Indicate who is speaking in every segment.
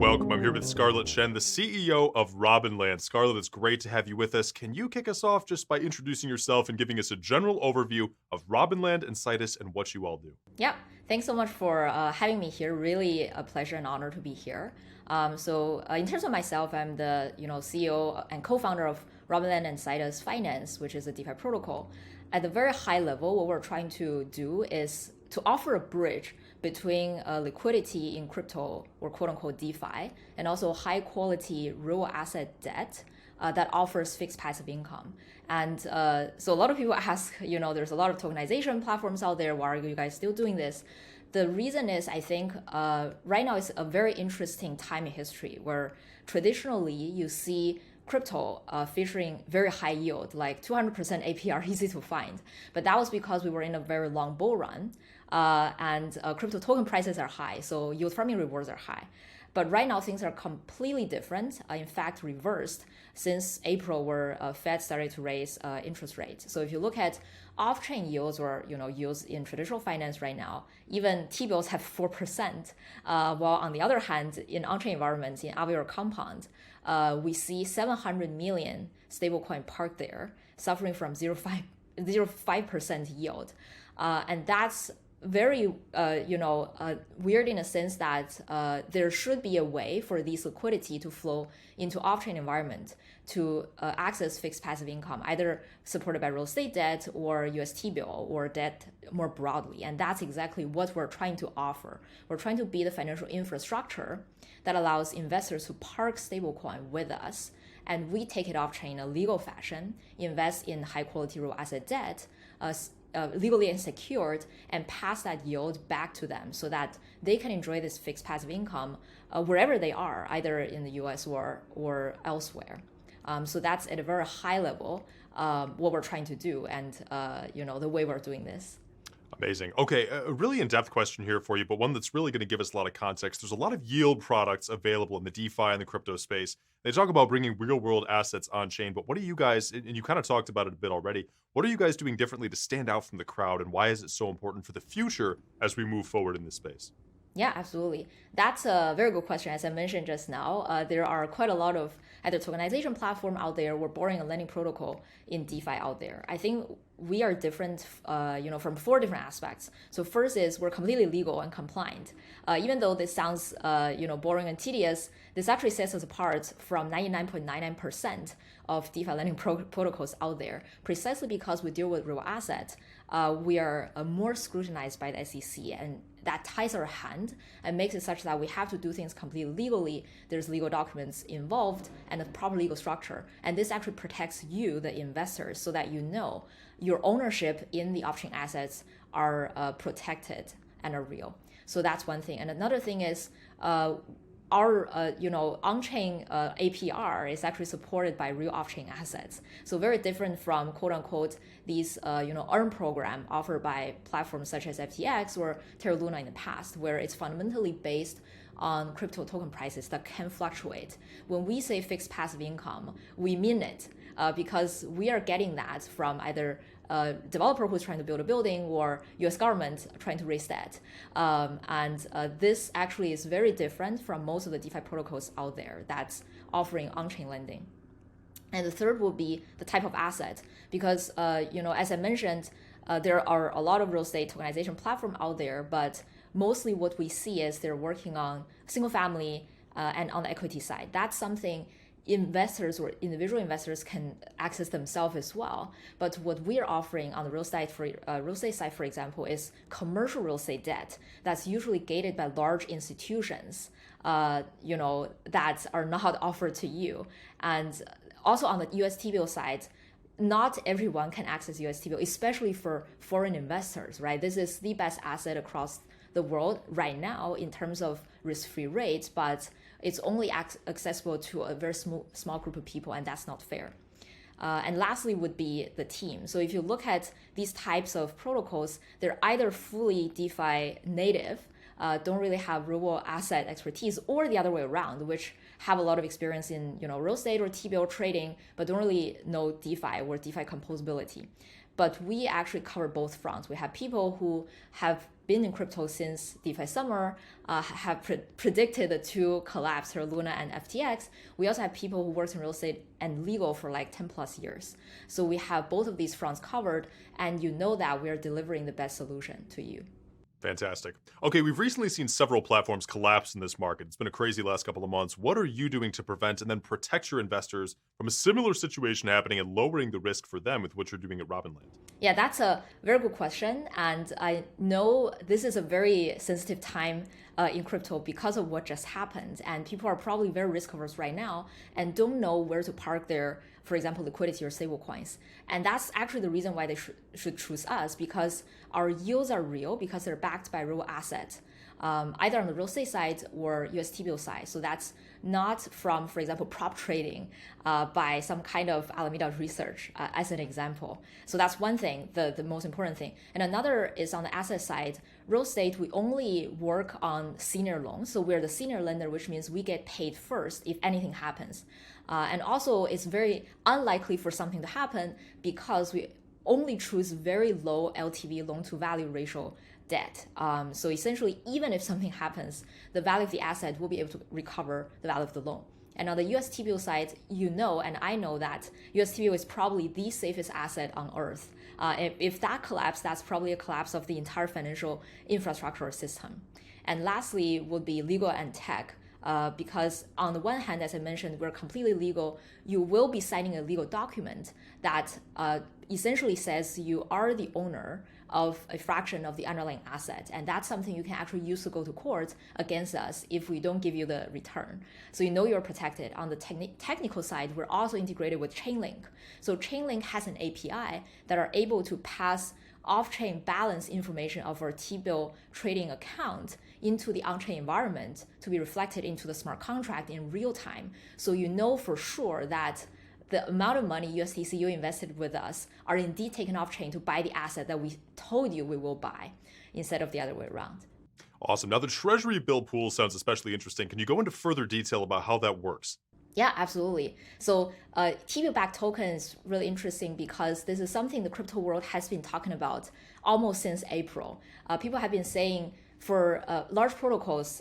Speaker 1: welcome. I'm here with Scarlet Chen, the CEO of Robinland. Scarlet, it's great to have you with us. Can you kick us off just by introducing yourself and giving us a general overview of Robinland and Cytus and what you all do?
Speaker 2: Yeah, thanks so much for having me here. Really a pleasure and honor to be here. In terms of myself, I'm the CEO and co-founder of Robinland and Cytus Finance, which is a DeFi protocol. At the very high level, what we're trying to do is to offer a bridge between liquidity in crypto or quote unquote DeFi and also high quality real asset debt that offers fixed passive income. And so a lot of people ask, there's a lot of tokenization platforms out there. Why are you guys still doing this? The reason is, I think right now is a very interesting time in history where traditionally you see crypto featuring very high yield, like 200% APR, easy to find. But that was because we were in a very long bull run and crypto token prices are high, so yield farming rewards are high. But right now things are completely different, in fact reversed since April where Fed started to raise interest rates. So if you look at off-chain yields or yields in traditional finance right now, even T-bills have 4%, while on the other hand, in on-chain environments, in Aave or Compound, we see 700 million stablecoin parked there, suffering from 0.5% yield. And that's very weird in a sense that there should be a way for this liquidity to flow into off-chain environment to access fixed passive income, either supported by real estate debt or UST bill or debt more broadly. And that's exactly what we're trying to offer. We're trying to be the financial infrastructure that allows investors to park stablecoin with us, and we take it off-chain in a legal fashion, invest in high-quality real asset debt, legally and secured, and pass that yield back to them so that they can enjoy this fixed passive income wherever they are, either in the US or elsewhere. So that's at a very high level what we're trying to do and the way we're doing this.
Speaker 1: Amazing. Okay, a really in-depth question here for you, but one that's really going to give us a lot of context. There's a lot of yield products available in the DeFi and the crypto space. They talk about bringing real-world assets on-chain, but what are you guys, and you kind of talked about it a bit already, what are you guys doing differently to stand out from the crowd, and why is it so important for the future as we move forward in this space?
Speaker 2: Yeah, absolutely. That's a very good question. As I mentioned just now, there are quite a lot of either tokenization platform out there or borrowing and lending protocol in DeFi out there. I think we are different, from four different aspects. So first is we're completely legal and compliant. Even though this sounds, boring and tedious, this actually sets us apart from 99.99% of DeFi lending protocols out there, precisely because we deal with real assets. We are more scrutinized by the SEC, and that ties our hand and makes it such that we have to do things completely legally. There's legal documents involved and a proper legal structure. And this actually protects you, the investors, so that your ownership in the off-chain assets are protected and are real. So that's one thing. And another thing is our on-chain APR is actually supported by real off-chain assets. So very different from quote unquote these earn program offered by platforms such as FTX or Terra Luna in the past, where it's fundamentally based on crypto token prices that can fluctuate. When we say fixed passive income, we mean it because we are getting that from either a developer who's trying to build a building or US government trying to raise debt. This actually is very different from most of the DeFi protocols out there that's offering on-chain lending. And the third will be the type of asset, because as I mentioned, there are a lot of real estate tokenization platform out there, but mostly what we see is they're working on single family and on the equity side. That's something investors or individual investors can access themselves as well. But what we're offering on the real estate side, for example, is commercial real estate debt that's usually gated by large institutions, that are not offered to you. And also on the UST bill side, not everyone can access UST bill, especially for foreign investors, right? This is the best asset across the world right now in terms of risk-free rates, but it's only accessible to a very small group of people, and that's not fair. And lastly would be the team. So if you look at these types of protocols, they're either fully DeFi native, don't really have real asset expertise, or the other way around, which have a lot of experience in real estate or T-bill trading, but don't really know DeFi or DeFi composability. But we actually cover both fronts. We have people who have been in crypto since DeFi summer have predicted the two collapse, Luna and FTX. We also have people who worked in real estate and legal for like 10 plus years. So we have both of these fronts covered, and you know that we're delivering the best solution to you.
Speaker 1: Fantastic. Okay, we've recently seen several platforms collapse in this market. It's been a crazy last couple of months. What are you doing to prevent and then protect your investors from a similar situation happening and lowering the risk for them with what you're doing at Robinland?
Speaker 2: Yeah, that's a very good question. And I know this is a very sensitive time in crypto because of what just happened. And people are probably very risk averse right now and don't know where to park their, for example, liquidity or stable coins. And that's actually the reason why they should choose us, because our yields are real, because they're backed by real assets, either on the real estate side or US T-bill side. So that's not from, for example, prop trading by some kind of Alameda research, as an example. So that's one thing, the most important thing. And another is on the asset side. Real estate, we only work on senior loans. So we're the senior lender, which means we get paid first if anything happens. And also, it's very unlikely for something to happen because we only choose very low LTV, loan to value ratio debt. So essentially, even if something happens, the value of the asset will be able to recover the value of the loan. And on the US T-bill side, you know, and I know that US T-bill is probably the safest asset on earth. If that collapses, that's probably a collapse of the entire financial infrastructure system. And lastly would be legal and tech. Because on the one hand, as I mentioned, we're completely legal. You will be signing a legal document that essentially says you are the owner of a fraction of the underlying asset. And that's something you can actually use to go to court against us if we don't give you the return. So you know you're protected. On the technical side, we're also integrated with Chainlink. So Chainlink has an API that are able to pass off-chain balance information of our T-bill trading account into the on-chain environment to be reflected into the smart contract in real time. So you know for sure that the amount of money USDC you invested with us are indeed taken off-chain to buy the asset that we told you we will buy instead of the other way around.
Speaker 1: Awesome. Now, the Treasury bill pool sounds especially interesting. Can you go into further detail about how that works?
Speaker 2: Yeah, absolutely. So T-bill-backed token is really interesting because this is something the crypto world has been talking about almost since April. People have been saying for large protocols,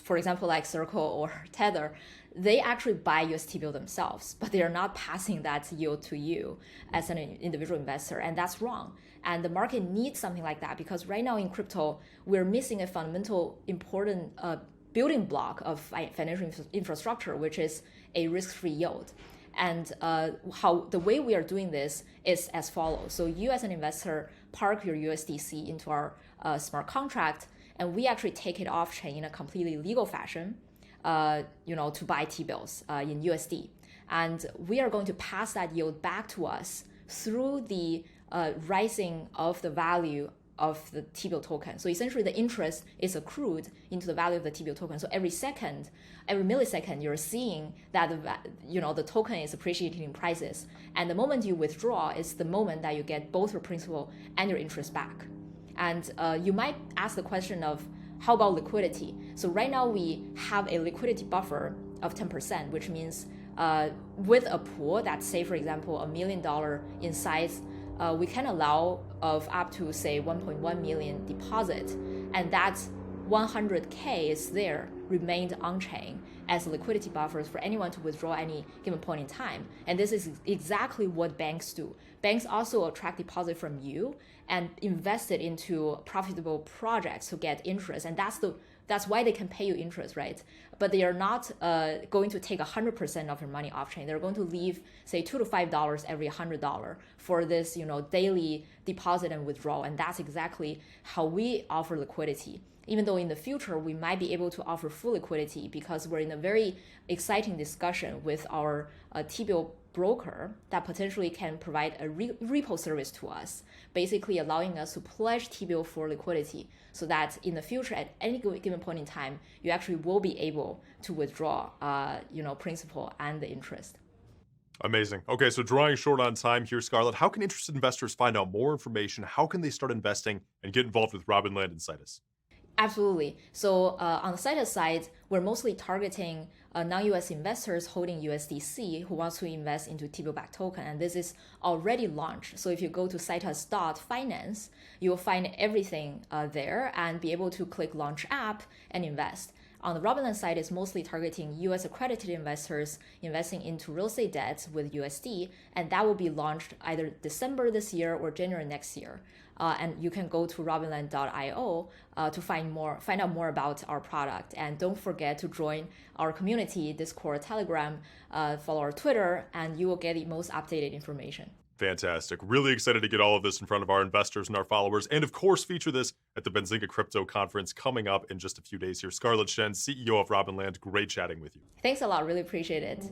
Speaker 2: for example, like Circle or Tether, they actually buy US T-bill themselves, but they are not passing that yield to you as an individual investor, and that's wrong. And the market needs something like that because right now in crypto, we're missing a fundamental important building block of financial infrastructure, which is a risk-free yield. And how the way we are doing this is as follows. So you as an investor park your USDC into our smart contract, and we actually take it off-chain in a completely legal fashion, to buy T-bills in USD. And we are going to pass that yield back to us through the rising of the value of the T-bill token. So essentially the interest is accrued into the value of the T-bill token. So every millisecond, you're seeing that the token is appreciating in prices. And the moment you withdraw is the moment that you get both your principal and your interest back. And you might ask the question of, how about liquidity? So right now we have a liquidity buffer of 10%, which means with a pool that's, say, for example, $1 million in size, we can allow of up to, say, 1.1 million deposit, and that's 100K is there, remained on-chain as liquidity buffers for anyone to withdraw any given point in time. And this is exactly what banks do. Banks also attract deposit from you and invest it into profitable projects to get interest, and that's why they can pay you interest, right? But they are not going to take 100% of your money off-chain. They're going to leave, say, $2 to $5 every $100 for this, daily deposit and withdrawal. And that's exactly how we offer liquidity. Even though in the future, we might be able to offer full liquidity because we're in a very exciting discussion with our T-bill broker that potentially can provide a repo service to us, basically allowing us to pledge T-bill for liquidity so that in the future, at any given point in time, you actually will be able to withdraw, principal and the interest.
Speaker 1: Amazing. Okay, so drawing short on time here, Scarlet, how can interested investors find out more information? How can they start investing and get involved with Robinland and Cytus?
Speaker 2: Absolutely. So on the Cytus side, we're mostly targeting non-US investors holding USDC who wants to invest into T-bill-backed token, and this is already launched. So if you go to cytus.finance, you will find everything there and be able to click Launch App and invest. On the Robinland side, it's mostly targeting US accredited investors investing into real estate debts with USD, and that will be launched either December this year or January next year. And you can go to robinland.io to find out more about our product. And don't forget to join our community, Discord, Telegram, follow our Twitter, and you will get the most updated information.
Speaker 1: Fantastic. Really excited to get all of this in front of our investors and our followers, and of course feature this at the Benzinga Crypto Conference coming up in just a few days here. Scarlet, Chen, CEO of Robinland, great chatting with you.
Speaker 2: Thanks a lot. Really appreciate it.